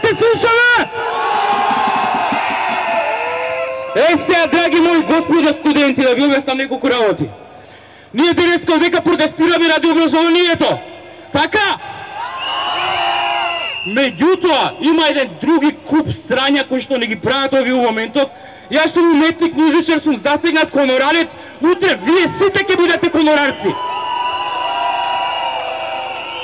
се слушаме! Сега, драги мои господа студенти, да ви обяснам неколку работи. Ние денеска овека протестираме ради образованието. Така? Меѓутоа, има еден други куп срања кои што не ги прават овие моментов. Јас сум уметник, музичар, сум засегнат конорарец. Утре вие сите ќе бидете конорарци.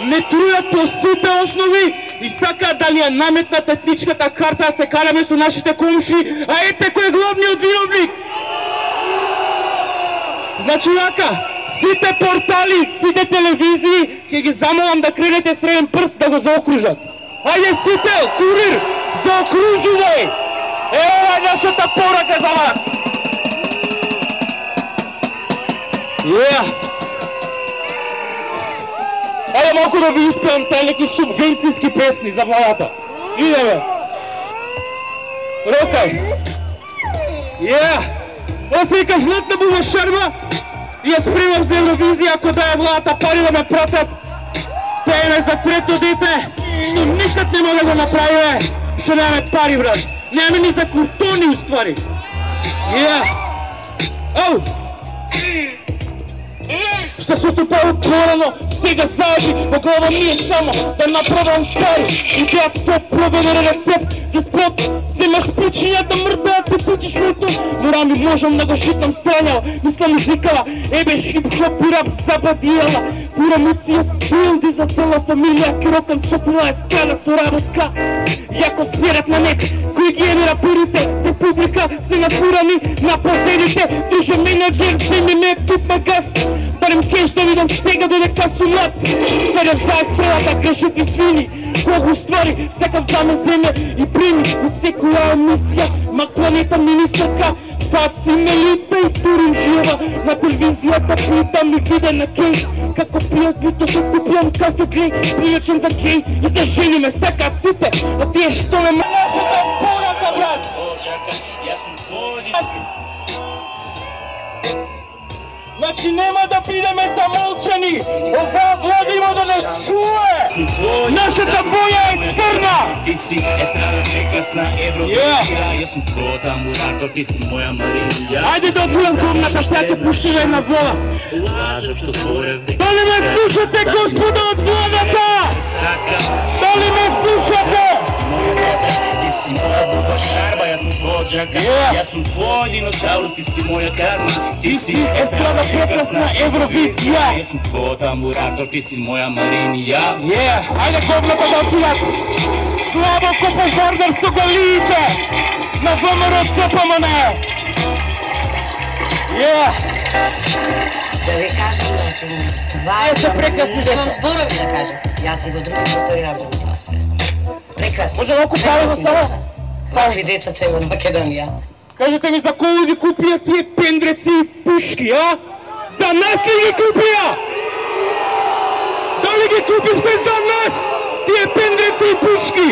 Не трујат по сите основи и сакаат да ни ја наметнат етничката карта, да се караме со нашите комши, а ете кој е главниот виновник. Значи вака, сите портали, сите телевизии, ќе ги замолам да кренете среден прст да го заокружат. Ајде сите, курир, заокружувај! Ева нашата порака за вас! Ајде малку да ви испевам са неки субвенцијски песни за владата. Идеме! Рокај! Ова се вика Златна Буба Шарма и ја спремам за Евровизија, ако даја владата пари да ме пратат. Пееме за трето дете, што никад не може да го направиме, што немаме пари, брат. Немаме ни за куртони, уствари. Ау! Што се ступало порано, сега зајади, во глава ми е само да направам пари. И беат 100% рецепт за спот, земаш причиња да мрдаат и путиш моето. Морам и можам да го шутнам срањал, мислам изикала, ебе хип-хоп и рап забадијала. Фурам уција билди за цела фамилија, кирокам со цела ескана со работка. Јако сверат на нет, кои ги еми рапирите, во публика се нафурани на позерите. Друже менеджер, земи ме пут на газ, барем кеш да видам сега додека сум млад. Сега заестрелата грешат и свини, колку ствари сакам да ме земе и прими во секоја емисија. Мак планета министарка, баци ме липе и турим жива на телевизијата, плитам ми виде на кей. Како пијат бито се си пијам кафе глей, пријачен за гей и за жени ме сакаат сите, а тие што не ме нашата порака, брат! Значи нема да бидеме замолчани, оваа влада има да не чуе! Нашата боја е црна! Ти си естрада прекрасна Евровизија, јас сум твојот амбулатор, ти си моја Марија. Ајде да отвојам комната, сега ќе пуштиме една зола. Лажев што зборев дека... Дали ме слушате, господа од владата? Дали ме слушате? Ти си моја Буба Шарма, јас сум твојот джака. Јас сум твој диносаурус, ти си моја карма. Ти си естрада прекрасна Евровизија. Јас сум твојот амбулатор, ти си моја Маринија. Ајде комната да отвојат. Длабоко пожардар со галиите. На ВМРО СПМН. Да ви кажам да сум прекрасни деца. Имам зборови да кажам. Јас и во други простори работам со вас. Прекрасни. Може малку правилно само? Какви деца треба на Македонија? Кажете ми за кој ги купија тие пендреци и пушки, а? За нас ли ги купија? Дали ги купивте за нас? Тие пендреци и пушки?